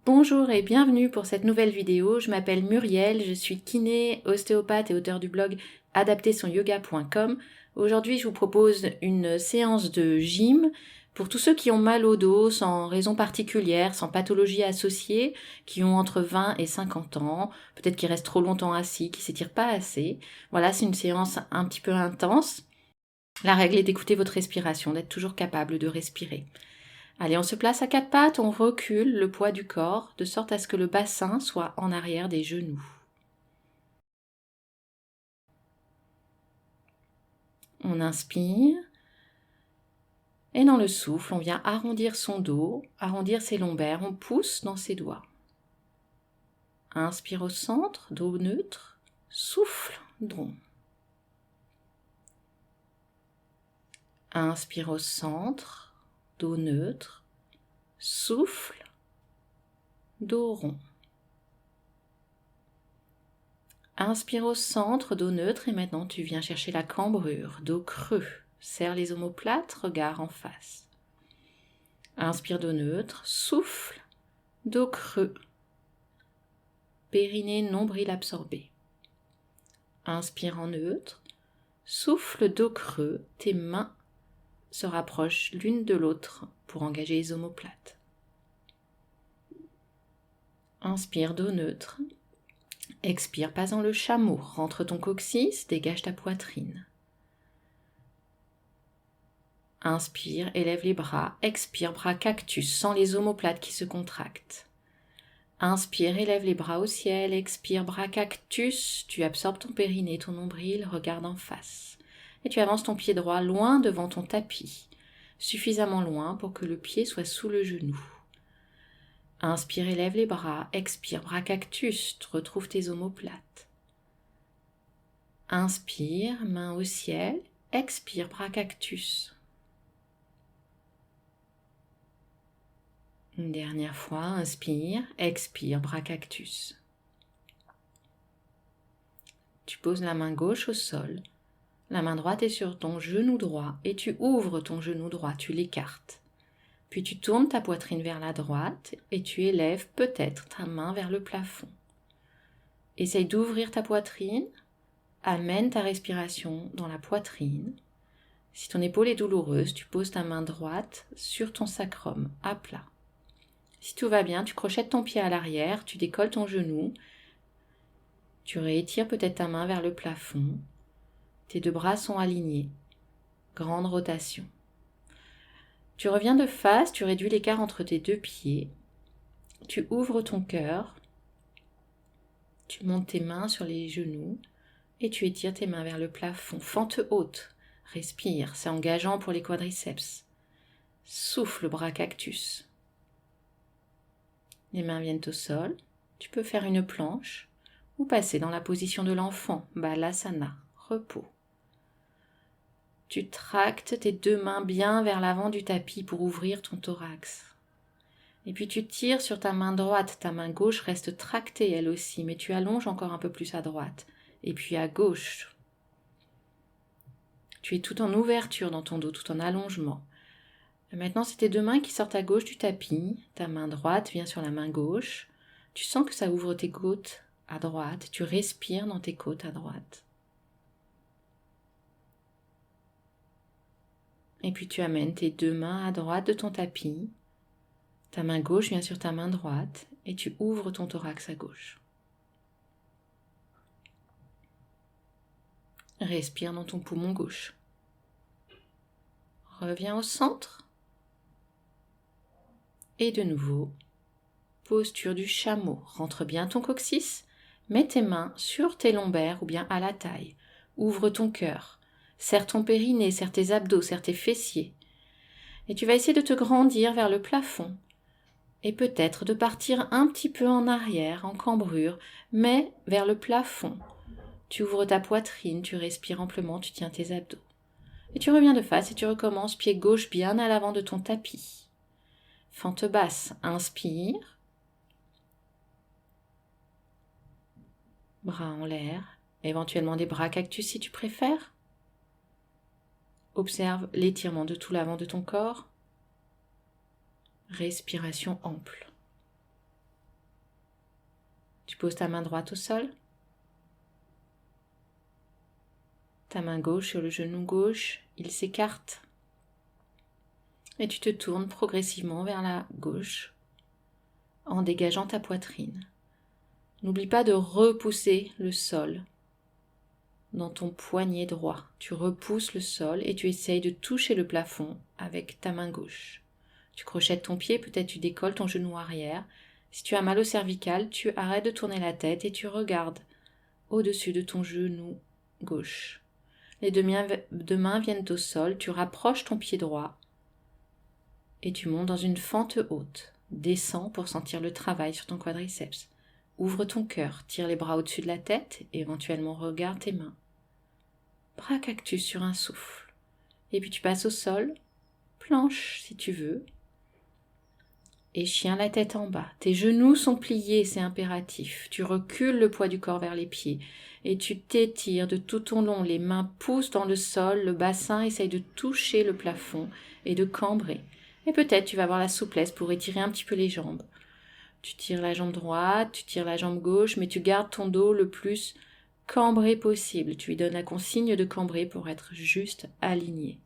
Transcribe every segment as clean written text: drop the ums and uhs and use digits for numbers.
Bonjour et bienvenue pour cette nouvelle vidéo. Je m'appelle Muriel, je suis kiné, ostéopathe et auteure du blog adaptersonyoga.com. Aujourd'hui, je vous propose une séance de gym pour tous ceux qui ont mal au dos sans raison particulière, sans pathologie associée, qui ont entre 20 et 50 ans, peut-être qui restent trop longtemps assis, qui s'étirent pas assez. Voilà, c'est une séance un petit peu intense. La règle est d'écouter votre respiration, d'être toujours capable de respirer. Allez, on se place à quatre pattes, on recule le poids du corps, de sorte à ce que le bassin soit en arrière des genoux. On inspire, et dans le souffle, on vient arrondir son dos, arrondir ses lombaires, on pousse dans ses doigts. Inspire au centre, dos neutre, souffle, drôle. Inspire au centre, dos neutre, souffle, dos rond. Inspire au centre, dos neutre, et maintenant tu viens chercher la cambrure, dos creux. Serre les omoplates, regard en face. Inspire, dos neutre, souffle, dos creux. Périnée, nombril absorbé. Inspire en neutre, souffle, dos creux, tes mains se rapprochent l'une de l'autre pour engager les omoplates. Inspire, dos neutre. Expire, pas dans le chameau, rentre ton coccyx, dégage ta poitrine. Inspire, élève les bras, expire, bras cactus, sens les omoplates qui se contractent. Inspire, élève les bras au ciel, expire, bras cactus, tu absorbes ton périnée, ton nombril, regarde en face. Et tu avances ton pied droit loin devant ton tapis, suffisamment loin pour que le pied soit sous le genou. Inspire, élève les bras, expire, bras cactus, tu retrouves tes omoplates. Inspire, main au ciel, expire, bras cactus. Une dernière fois, inspire, expire, bras cactus. Tu poses la main gauche au sol, la main droite est sur ton genou droit et tu ouvres ton genou droit, tu l'écartes. Puis tu tournes ta poitrine vers la droite et tu élèves peut-être ta main vers le plafond. Essaye d'ouvrir ta poitrine, amène ta respiration dans la poitrine. Si ton épaule est douloureuse, tu poses ta main droite sur ton sacrum, à plat. Si tout va bien, tu crochettes ton pied à l'arrière, tu décolles ton genou, tu réétires peut-être ta main vers le plafond, tes deux bras sont alignés, grande rotation. Tu reviens de face, tu réduis l'écart entre tes deux pieds, tu ouvres ton cœur, tu montes tes mains sur les genoux et tu étires tes mains vers le plafond, fente haute, respire, c'est engageant pour les quadriceps. Souffle, bras cactus. Les mains viennent au sol, tu peux faire une planche ou passer dans la position de l'enfant, Balasana, repos. Tu tractes tes deux mains bien vers l'avant du tapis pour ouvrir ton thorax. Et puis tu tires sur ta main droite, ta main gauche reste tractée elle aussi, mais tu allonges encore un peu plus à droite, et puis à gauche. Tu es tout en ouverture dans ton dos, tout en allongement. Et maintenant, c'est tes deux mains qui sortent à gauche du tapis, ta main droite vient sur la main gauche, tu sens que ça ouvre tes côtes à droite, tu respires dans tes côtes à droite. Et puis tu amènes tes deux mains à droite de ton tapis, ta main gauche vient sur ta main droite et tu ouvres ton thorax à gauche. Respire dans ton poumon gauche. Reviens au centre. Et de nouveau, posture du chameau. Rentre bien ton coccyx, mets tes mains sur tes lombaires ou bien à la taille. Ouvre ton cœur, serre ton périnée, serre tes abdos, serre tes fessiers. Et tu vas essayer de te grandir vers le plafond. Et peut-être de partir un petit peu en arrière, en cambrure, mais vers le plafond. Tu ouvres ta poitrine, tu respires amplement, tu tiens tes abdos. Et tu reviens de face et tu recommences, pied gauche bien à l'avant de ton tapis. Fente basse, inspire. Bras en l'air, éventuellement des bras cactus si tu préfères. Observe l'étirement de tout l'avant de ton corps. Respiration ample. poses ta main droite au sol. Ta main gauche sur le genou gauche, il s'écarte. Et tu te tournes progressivement vers la gauche en dégageant ta poitrine. N'oublie pas de repousser le sol dans ton poignet droit. Tu repousses le sol et tu essayes de toucher le plafond avec ta main gauche. Tu crochettes ton pied, peut-être tu décolles ton genou arrière. Si tu as mal au cervical, tu arrêtes de tourner la tête et tu regardes au-dessus de ton genou gauche. Les deux mains viennent au sol, tu rapproches ton pied droit et tu montes dans une fente haute. Descends pour sentir le travail sur ton quadriceps. Ouvre ton cœur, tire les bras au-dessus de la tête, éventuellement regarde tes mains. Bras cactus sur un souffle. Et puis tu passes au sol, planche si tu veux. Et chien la tête en bas. Tes genoux sont pliés, c'est impératif. Tu recules le poids du corps vers les pieds. Et tu t'étires de tout ton long. Les mains poussent dans le sol, le bassin essaye de toucher le plafond et de cambrer. Et peut-être tu vas avoir la souplesse pour étirer un petit peu les jambes. Tu tires la jambe droite, tu tires la jambe gauche, mais tu gardes ton dos le plus cambré possible. Tu lui donnes la consigne de cambrer pour être juste aligné.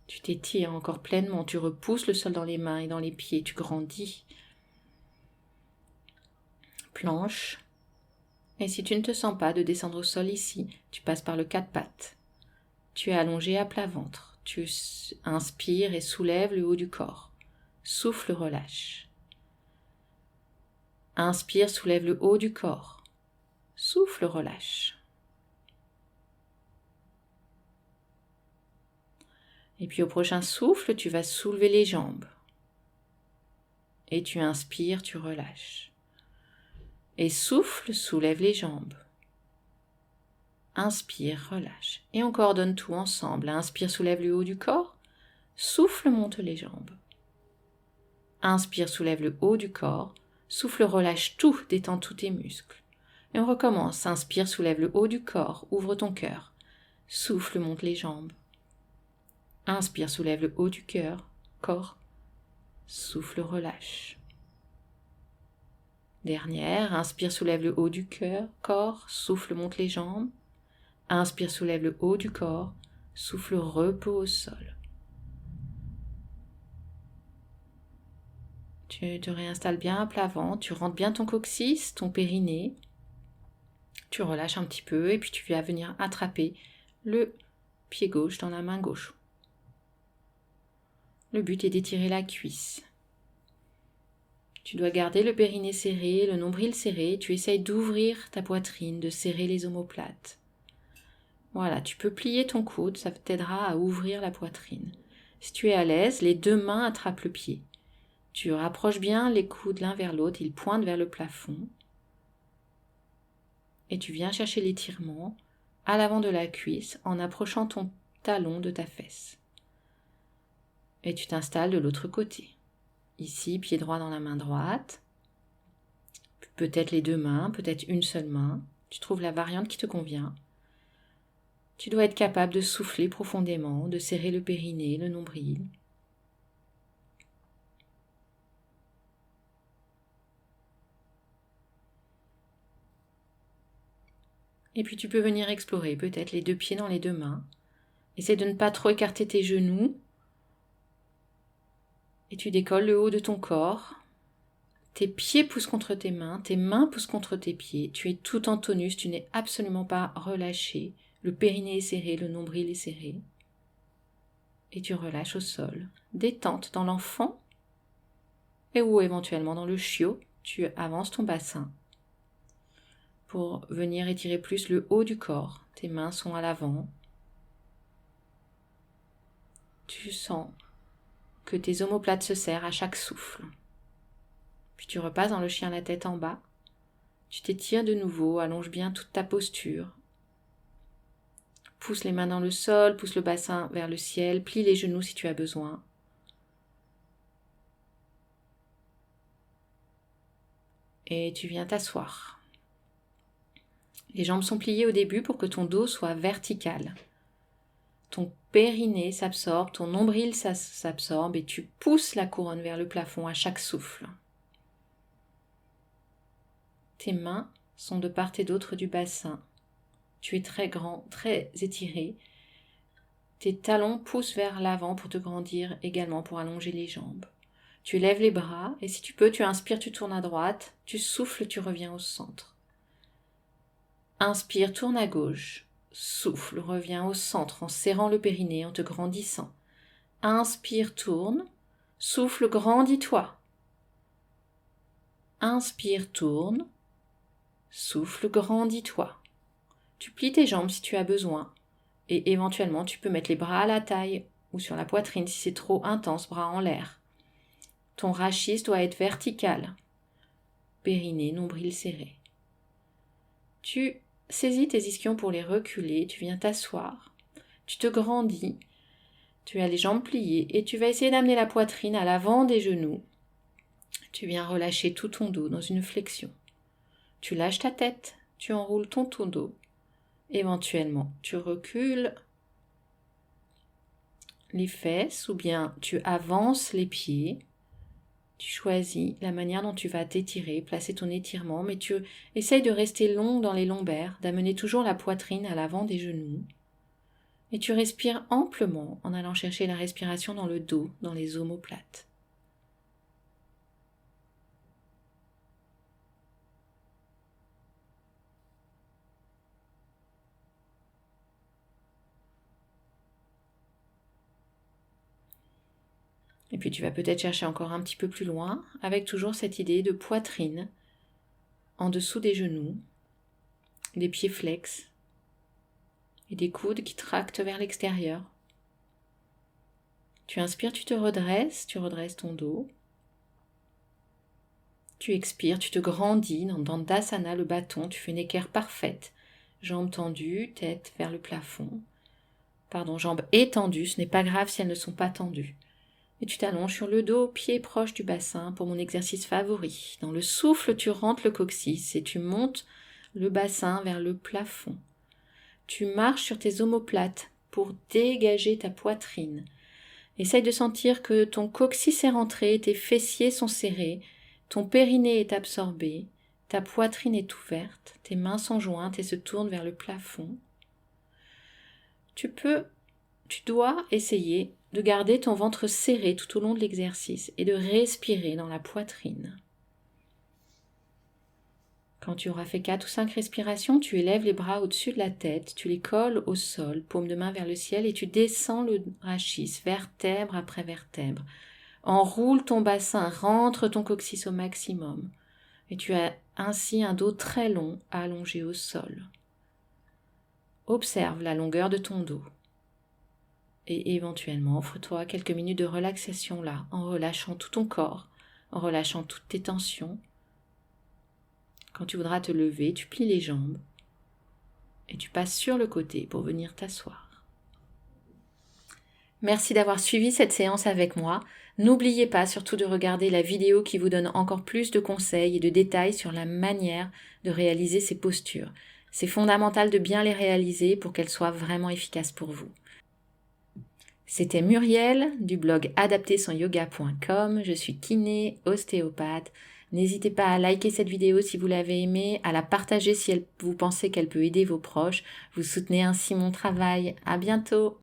Tu t'étires encore pleinement, tu repousses le sol dans les mains et dans les pieds, tu grandis. Planche. Et si tu ne te sens pas de descendre au sol ici, tu passes par le quatre pattes. Tu es allongé à plat ventre. Tu inspires et soulèves le haut du corps. Souffle, relâche. Inspire, soulève le haut du corps. Souffle, relâche. Et puis au prochain souffle, tu vas soulever les jambes. Et tu inspires, tu relâches. Et souffle, soulève les jambes. Inspire, relâche. Et on coordonne tout ensemble. Inspire, soulève le haut du corps. Souffle, monte les jambes. Inspire, soulève le haut du corps. Souffle, relâche tout, détends tous tes muscles. Et on recommence. Inspire, soulève le haut du corps. Ouvre ton cœur. Souffle, monte les jambes. Inspire, soulève le haut du corps. Souffle, relâche. Dernière, inspire, soulève le haut du corps. Souffle, monte les jambes. Inspire, soulève le haut du corps. Souffle, repos au sol. Tu te réinstalles bien à plat ventre. Tu rentres bien ton coccyx, ton périnée. Tu relâches un petit peu et puis tu vas venir attraper le pied gauche dans la main gauche. Le but est d'étirer la cuisse. Tu dois garder le périnée serré, le nombril serré. Tu essayes d'ouvrir ta poitrine, de serrer les omoplates. Voilà, tu peux plier ton coude, ça t'aidera à ouvrir la poitrine. Si tu es à l'aise, les deux mains attrapent le pied. Tu rapproches bien les coudes l'un vers l'autre, ils pointent vers le plafond. Et tu viens chercher l'étirement à l'avant de la cuisse en approchant ton talon de ta fesse. Et tu t'installes de l'autre côté. Ici, pied droit dans la main droite. Peut-être les deux mains, peut-être une seule main. Tu trouves la variante qui te convient. Tu dois être capable de souffler profondément, de serrer le périnée, le nombril. Et puis tu peux venir explorer peut-être les deux pieds dans les deux mains. Essaie de ne pas trop écarter tes genoux. Et tu décolles le haut de ton corps. Tes pieds poussent contre tes mains poussent contre tes pieds. Tu es tout en tonus, tu n'es absolument pas relâché. Le périnée est serré, le nombril est serré. Et tu relâches au sol. Détente dans l'enfant et ou éventuellement dans le chiot. Tu avances ton bassin pour venir étirer plus le haut du corps. Tes mains sont à l'avant. Tu sens que tes omoplates se serrent à chaque souffle. Puis tu repasses dans le chien la tête en bas. Tu t'étires de nouveau, allonge bien toute ta posture. Pousse les mains dans le sol, pousse le bassin vers le ciel, plie les genoux si tu as besoin. Et tu viens t'asseoir. Les jambes sont pliées au début pour que ton dos soit vertical. Ton périnée s'absorbe, ton nombril s'absorbe et tu pousses la couronne vers le plafond à chaque souffle. Tes mains sont de part et d'autre du bassin. Tu es très grand, très étiré. Tes talons poussent vers l'avant pour te grandir, également pour allonger les jambes. Tu lèves les bras et si tu peux, tu inspires, tu tournes à droite. Tu souffles, tu reviens au centre. Inspire, tourne à gauche. Souffle, reviens au centre en serrant le périnée, en te grandissant. Inspire, tourne. Souffle, grandis-toi. Inspire, tourne. Souffle, grandis-toi. Tu plies tes jambes si tu as besoin. Et éventuellement, tu peux mettre les bras à la taille ou sur la poitrine si c'est trop intense, bras en l'air. Ton rachis doit être vertical. Périnée, nombril serré. Tu saisis tes ischions pour les reculer, tu viens t'asseoir. Tu te grandis, tu as les jambes pliées et tu vas essayer d'amener la poitrine à l'avant des genoux. Tu viens relâcher tout ton dos dans une flexion. Tu lâches ta tête, tu enroules ton dos. Éventuellement, tu recules les fesses ou bien tu avances les pieds. Tu choisis la manière dont tu vas t'étirer, placer ton étirement, mais tu essayes de rester long dans les lombaires, d'amener toujours la poitrine à l'avant des genoux. Et tu respires amplement en allant chercher la respiration dans le dos, dans les omoplates. Et puis tu vas peut-être chercher encore un petit peu plus loin, avec toujours cette idée de poitrine en dessous des genoux, des pieds flex et des coudes qui tractent vers l'extérieur. Tu inspires, tu redresses ton dos. Tu expires, tu te grandis dans Dandasana, le bâton, tu fais une équerre parfaite. Jambes tendues, tête vers le plafond. Jambes étendues, ce n'est pas grave si elles ne sont pas tendues. Et tu t'allonges sur le dos, pieds proches du bassin pour mon exercice favori. Dans le souffle, tu rentres le coccyx et tu montes le bassin vers le plafond. Tu marches sur tes omoplates pour dégager ta poitrine. Essaye de sentir que ton coccyx est rentré, tes fessiers sont serrés, ton périnée est absorbé, ta poitrine est ouverte, tes mains sont jointes et se tournent vers le plafond. Tu dois essayer de garder ton ventre serré tout au long de l'exercice et de respirer dans la poitrine. Quand tu auras fait 4 ou 5 respirations, tu élèves les bras au-dessus de la tête, tu les colles au sol, paume de main vers le ciel et tu descends le rachis, vertèbre après vertèbre. Enroule ton bassin, rentre ton coccyx au maximum et tu as ainsi un dos très long allongé au sol. Observe la longueur de ton dos. Et éventuellement, offre-toi quelques minutes de relaxation là, en relâchant tout ton corps, en relâchant toutes tes tensions. Quand tu voudras te lever, tu plies les jambes et tu passes sur le côté pour venir t'asseoir. Merci d'avoir suivi cette séance avec moi. N'oubliez pas surtout de regarder la vidéo qui vous donne encore plus de conseils et de détails sur la manière de réaliser ces postures. C'est fondamental de bien les réaliser pour qu'elles soient vraiment efficaces pour vous. C'était Muriel du blog adaptersonyoga.com. Je suis kiné, ostéopathe. N'hésitez pas à liker cette vidéo si vous l'avez aimée, à la partager si vous pensez qu'elle peut aider vos proches. Vous soutenez ainsi mon travail. À bientôt!